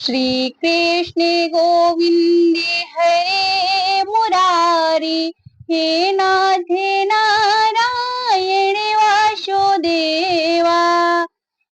श्री कृष्ण गोविंदे हरे मुरारी, हे नाथ नारायण वासुदेवा।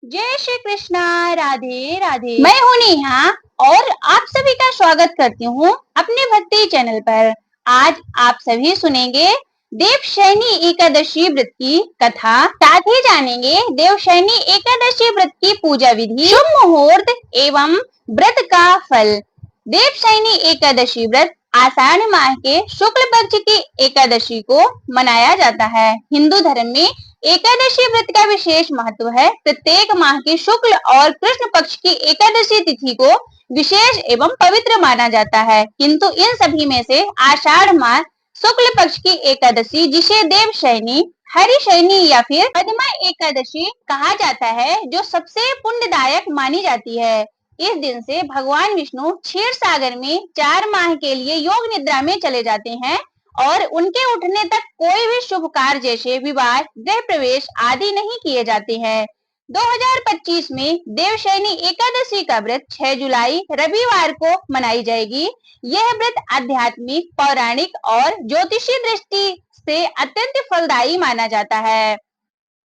जय श्री कृष्णा, राधे राधे। मैं हूं नेहा और आप सभी का स्वागत करती हूँ अपने भक्ति चैनल पर। आज आप सभी सुनेंगे देवशयनी एकादशी व्रत की कथा, साथ ही जानेंगे देवशयनी एकादशी व्रत की पूजा विधि, शुभ मुहूर्त एवं व्रत का फल। देवशयनी एकादशी व्रत आषाढ़ माह के शुक्ल पक्ष की एकादशी को मनाया जाता है। हिंदू धर्म में एकादशी व्रत का विशेष महत्व है। प्रत्येक माह की शुक्ल और कृष्ण पक्ष की एकादशी तिथि को विशेष एवं पवित्र माना जाता है, किंतु इन सभी में से आषाढ़ माह शुक्ल पक्ष की एकादशी, जिसे देवशयनी, हरिशयनी या फिर पद्मा एकादशी कहा जाता है, जो सबसे पुण्यदायक मानी जाती है। इस दिन से भगवान विष्णु क्षीर सागर में 4 माह के लिए योग निद्रा में चले जाते हैं और उनके उठने तक कोई भी शुभ कार्य जैसे विवाह, गृह प्रवेश आदि नहीं किए जाते हैं। 2025 में देवशयनी एकादशी का व्रत 6 जुलाई रविवार को मनाई जाएगी। यह व्रत आध्यात्मिक, पौराणिक और ज्योतिषी दृष्टि से अत्यंत फलदायी माना जाता है।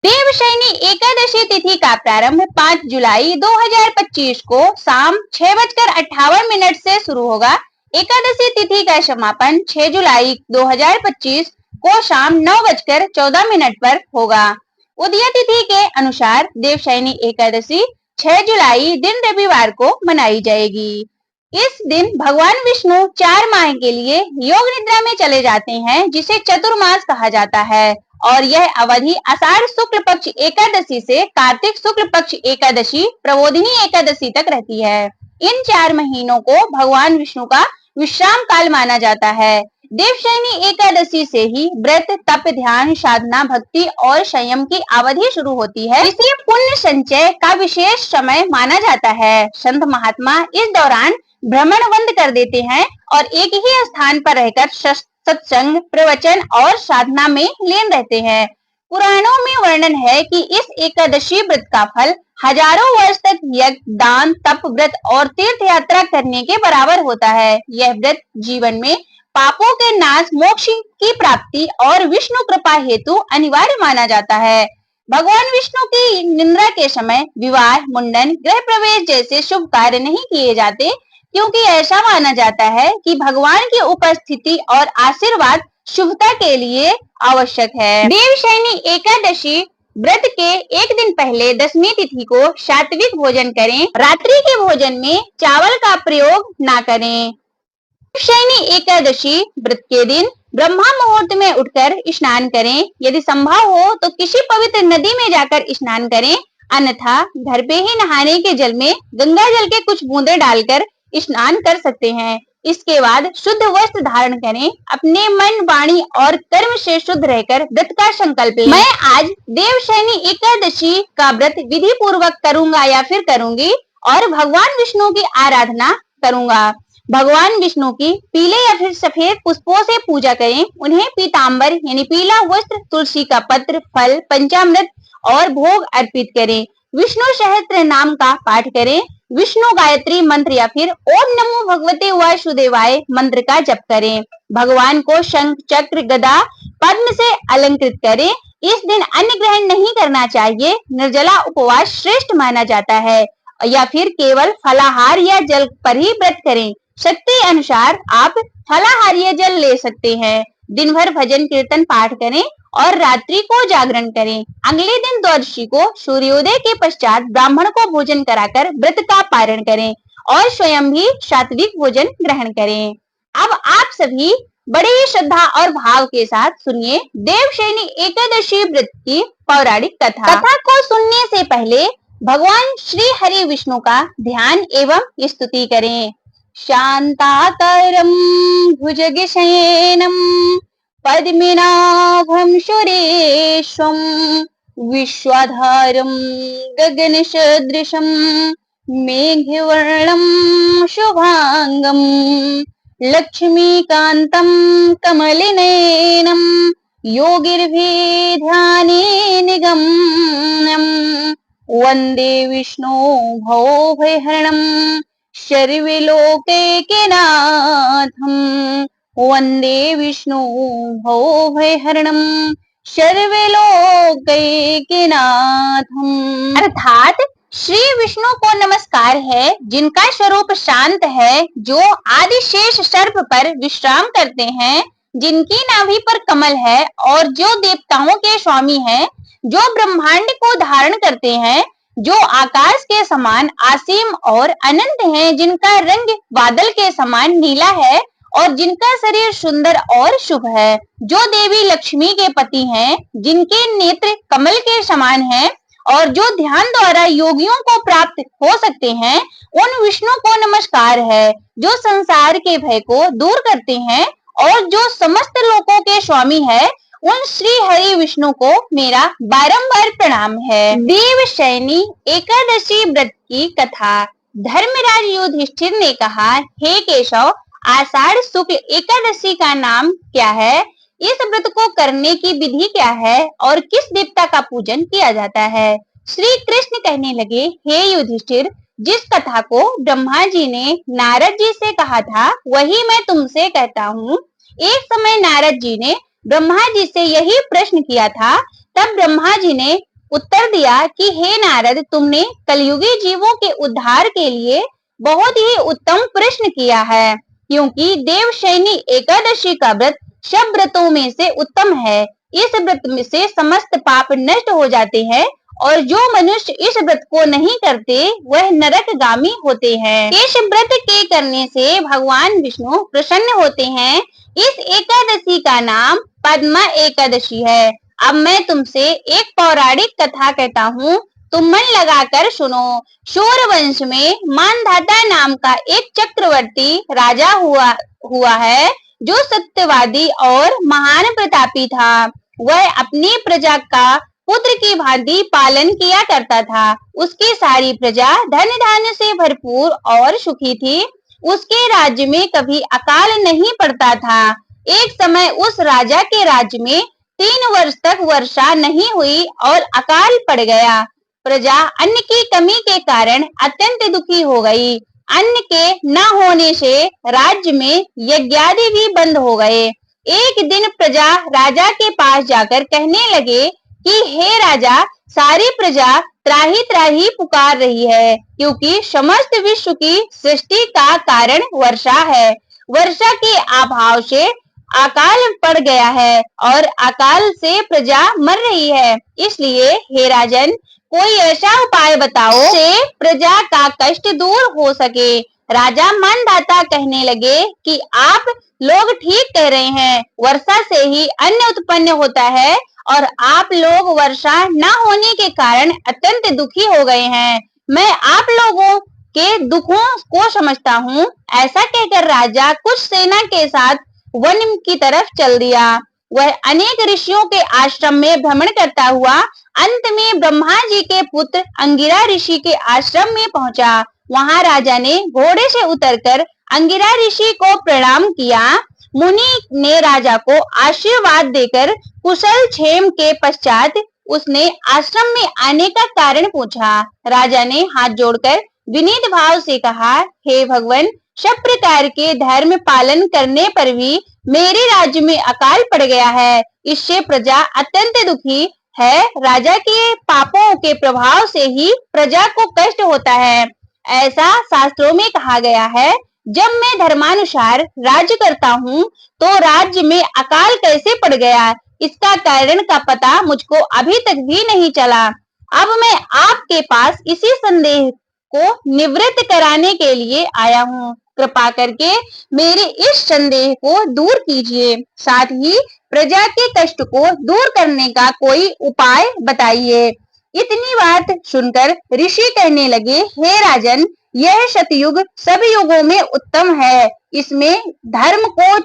देवशयनी एकादशी तिथि का प्रारंभ 5 जुलाई 2025 को शाम 6:58 से शुरू होगा। एकादशी तिथि का समापन 6 जुलाई 2025 को शाम 9:14 पर होगा। उदय तिथि के अनुसार देवशयनी एकादशी 6 जुलाई दिन रविवार को मनाई जाएगी। इस दिन भगवान विष्णु 4 माह के लिए योग निद्रा में चले जाते हैं, जिसे चतुर्मास कहा जाता है, और यह अवधि आषाढ़ शुक्ल पक्ष एकादशी से कार्तिक शुक्ल पक्ष एकादशी, प्रबोधिनी एकादशी तक रहती है। इन 4 महीनों को भगवान विष्णु का विश्राम काल माना जाता है। देवशयनी एकादशी से ही व्रत, तप, ध्यान, साधना, भक्ति और संयम की अवधि शुरू होती है। इसे पुण्य संचय का विशेष समय माना जाता है। संत महात्मा इस दौरान भ्रमण बंद कर देते हैं और एक ही स्थान पर रहकर सत्संग, प्रवचन और साधना में लीन रहते हैं। पुराणों में वर्णन है कि इस एकादशी व्रत का फल हजारों वर्ष तक यज्ञ, दान, तप, व्रत और तीर्थ यात्रा करने के बराबर होता है। यह व्रत जीवन में पापों के नाश, मोक्ष की प्राप्ति और विष्णु कृपा हेतु अनिवार्य माना जाता है। भगवान विष्णु की निंदा के समय विवाह, मुंडन, गृह प्रवेश जैसे शुभ कार्य नहीं किए जाते, क्योंकि ऐसा माना जाता है कि भगवान की उपस्थिति और आशीर्वाद शुभता के लिए आवश्यक है। देवशयनी एकादशी व्रत के एक दिन पहले दशमी तिथि को सात्विक भोजन करें। रात्रि के भोजन में चावल का प्रयोग ना करें। देवशयनी एकादशी व्रत के दिन ब्रह्मा मुहूर्त में उठकर स्नान करें। यदि संभव हो तो किसी पवित्र नदी में जाकर स्नान करें, अन्यथा घर पे ही नहाने के जल में गंगा जल के कुछ बूंदे डालकर स्नान कर सकते हैं। इसके बाद शुद्ध वस्त्र धारण करें। अपने मन, वाणी और कर्म से शुद्ध रहकर व्रत का संकल्प लें। मैं आज देवशयनी एकादशी का व्रत विधि पूर्वक करूंगा या फिर करूंगी और भगवान विष्णु की आराधना करूंगा। भगवान विष्णु की पीले या फिर सफेद पुष्पों से पूजा करें। उन्हें पीतांबर यानी पीला वस्त्र, तुलसी का पत्र, फल, पंचामृत और भोग अर्पित करें। विष्णु सहस्त्र नाम का पाठ करें। विष्णु गायत्री मंत्र या फिर ओम नमो भगवते वासुदेवाय मंत्र का जप करें। भगवान को शंख, चक्र, गदा, पद्म से अलंकृत करें। इस दिन अन्न ग्रहण नहीं करना चाहिए। निर्जला उपवास श्रेष्ठ माना जाता है, या फिर केवल फलाहार या जल पर ही व्रत करें। शक्ति अनुसार आप फलाहार या जल ले सकते हैं। दिन भर भजन कीर्तन पाठ करें और रात्रि को जागरण करें। अगले दिन द्वादशी को सूर्योदय के पश्चात ब्राह्मण को भोजन कराकर व्रत का पारण करें और स्वयं भी सात्विक भोजन ग्रहण करें। अब आप सभी बड़े ही श्रद्धा और भाव के साथ सुनिए देवशयनी एकादशी व्रत की पौराणिक कथा। कथा को सुनने से पहले भगवान श्री हरि विष्णु का ध्यान एवं स्तुति करें। शांताकारं भुजगशयनं पद्मनाभं सुरेशं विश्वाधारं गगनसदृशं मेघवर्णं शुभांगं लक्ष्मीकान्तं कमलनयनं योगिर्भिर्ध्याने निगम्यं वन्दे विष्णु भवभयहरणं सर्वलोकैकनाथं वन्दे विष्णु भवभयहरणं सर्वलोकैकनाथं। अर्थात श्री विष्णु को नमस्कार है, जिनका स्वरूप शांत है, जो आदिशेष सर्प पर विश्राम करते हैं, जिनकी नाभि पर कमल है और जो देवताओं के स्वामी हैं, जो ब्रह्मांड को धारण करते हैं, जो आकाश के समान असीम और अनंत हैं, जिनका रंग बादल के समान नीला है और जिनका शरीर सुंदर और शुभ है, जो देवी लक्ष्मी के पति हैं, जिनके नेत्र कमल के समान हैं और जो ध्यान द्वारा योगियों को प्राप्त हो सकते हैं, उन विष्णु को नमस्कार है, जो संसार के भय को दूर करते हैं और जो समस्त लोकों के स्वामी है। उन श्री हरि विष्णु को मेरा बारंबार प्रणाम है। देवशयनी एकादशी व्रत की कथा। धर्मराज युधिष्ठिर ने कहा, हे केशव, आषाढ़ शुक्ल एकादशी का नाम क्या है? इस व्रत को करने की विधि क्या है और किस देवता का पूजन किया जाता है? श्री कृष्ण कहने लगे, हे युधिष्ठिर, जिस कथा को ब्रह्मा जी ने नारद जी से कहा था, वही मैं तुमसे कहता हूँ। एक समय नारद जी ने ब्रह्मा जी से यही प्रश्न किया था। तब ब्रह्मा जी ने उत्तर दिया कि हे नारद, तुमने कलयुगी जीवों के उद्धार के लिए बहुत ही उत्तम प्रश्न किया है, क्योंकि देवशयनी एकादशी का व्रत सब व्रतों में से उत्तम है। इस व्रत में से समस्त पाप नष्ट हो जाते हैं और जो मनुष्य इस व्रत को नहीं करते वह नरकगामी होते हैं। इस व्रत के करने से भगवान विष्णु प्रसन्न होते हैं। इस एकादशी का नाम पद्मा एकादशी है। अब मैं तुमसे एक पौराणिक कथा कहता हूँ, तुम मन लगाकर सुनो। सूर्य वंश में मानधाता नाम का एक चक्रवर्ती राजा हुआ है, जो सत्यवादी और महान प्रतापी था। वह अपनी प्रजा का पुत्र की भांति पालन किया करता था। उसकी सारी प्रजा धन धान्य से भरपूर और सुखी थी। उसके राज्य में कभी अकाल नहीं पड़ता था। एक समय उस राजा के राज्य में 3 वर्ष तक वर्षा नहीं हुई और अकाल पड़ गया। प्रजा अन्न की कमी के कारण अत्यंत दुखी हो गई। अन्न के न होने से राज्य में यज्ञादि भी बंद हो गए। एक दिन प्रजा राजा के पास जाकर कहने लगे कि हे राजा, सारी प्रजा त्राही त्राही पुकार रही है, क्योंकि समस्त विश्व की सृष्टि का कारण वर्षा है। वर्षा के अभाव से अकाल पड़ गया है और अकाल से प्रजा मर रही है। इसलिए हे राजन, कोई ऐसा उपाय बताओ से प्रजा का कष्ट दूर हो सके। राजा मानधाता कहने लगे कि आप लोग ठीक कह रहे हैं, वर्षा से ही अन्न उत्पन्न होता है और आप लोग वर्षा न होने के कारण अत्यंत दुखी हो गए हैं। मैं आप लोगों के दुखों को समझता हूँ। ऐसा कहकर राजा कुछ सेना के साथ वन की तरफ चल दिया। वह अनेक ऋषियों के आश्रम में भ्रमण करता हुआ अंत में ब्रह्मा जी के पुत्र अंगिरा ऋषि के आश्रम में पहुंचा। वहां राजा ने घोड़े से उतरकर अंगिरा ऋषि को प्रणाम किया। मुनि ने राजा को आशीर्वाद देकर कुशल क्षेम के पश्चात उसने आश्रम में आने का कारण पूछा। राजा ने हाथ जोड़कर विनीत भाव से कहा, हे भगवान, सब प्रकार के धर्म पालन करने पर भी मेरे राज्य में अकाल पड़ गया है। इससे प्रजा अत्यंत दुखी है। राजा के पापों के प्रभाव से ही प्रजा को कष्ट होता है। ऐसा शास्त्रों में कहा गया है। जब मैं धर्मानुसार राज्य करता हूँ, तो राज्य में अकाल कैसे पड़ गया, इसका कारण का पता मुझको अभी तक भी नहीं चला। अब मैं आपके पास इसी संदेह को निवृत्त कराने के लिए आया हूँ। कृपा करके मेरे इस संदेह को दूर कीजिए। साथ ही प्रजा के कष्ट को दूर करने का कोई उपाय बताइए। इतनी बात सुनकर ऋषि कहने लगे, हे राजन, यह सतयुग सब युगों में उत्तम है। इसमें धर्म के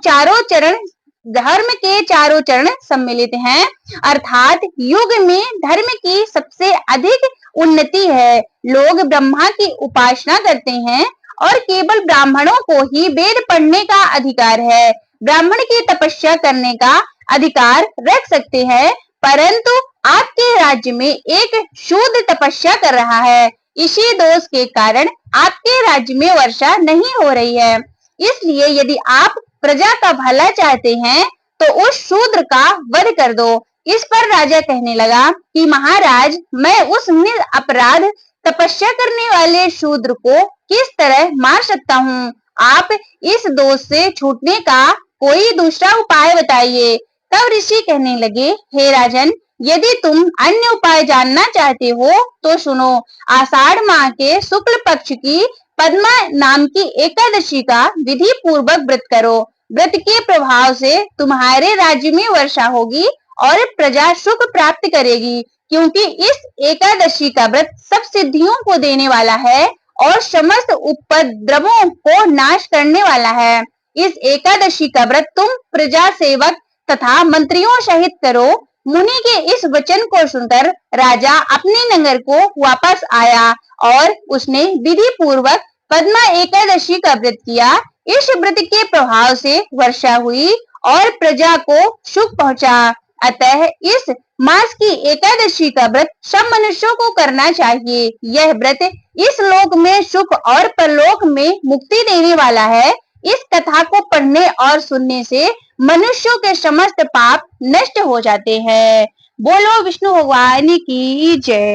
चारों चरण सम्मिलित हैं, अर्थात युग में धर्म की सबसे अधिक उन्नति है। लोग ब्रह्मा की उपासना करते हैं और केवल ब्राह्मणों को ही वेद पढ़ने का अधिकार है। ब्राह्मण की तपस्या करने का अधिकार रख सकते हैं, परंतु आपके राज्य में एक शूद्र तपस्या कर रहा है, इसी दोष के कारण आपके राज्य में वर्षा नहीं हो रही है। इसलिए यदि आप प्रजा का भला चाहते हैं तो उस शूद्र का वध कर दो। इस पर राजा कहने लगा कि महाराज, मैं उस निरपराध तपस्या करने वाले शूद्र को किस तरह मार सकता हूँ? आप इस दोष से छूटने का कोई दूसरा उपाय बताइए। तब ऋषि कहने लगे, हे राजन, यदि तुम अन्य उपाय जानना चाहते हो तो सुनो। आषाढ़ माह के शुक्ल पक्ष की पद्मा नाम की एकादशी का विधि पूर्वक व्रत करो। व्रत के प्रभाव से तुम्हारे राज्य में वर्षा होगी और प्रजा सुख प्राप्त करेगी, क्योंकि इस एकादशी का व्रत सब सिद्धियों को देने वाला है और समस्त उपद्रवों को नाश करने वाला है। इस एकादशी का व्रत तुम प्रजा सेवक तथा मंत्रियों सहित करो। मुनि के इस वचन को सुनकर राजा अपने नगर को वापस आया और उसने विधि पूर्वक पद्मा एकादशी का व्रत किया। इस व्रत के प्रभाव से वर्षा हुई और प्रजा को सुख पहुंचा। अतः इस मास की एकादशी का व्रत सब मनुष्यों को करना चाहिए। यह व्रत इस लोक में सुख और परलोक में मुक्ति देने वाला है। इस कथा को पढ़ने और सुनने से मनुष्यों के समस्त पाप नष्ट हो जाते हैं। बोलो विष्णु भगवान की जय।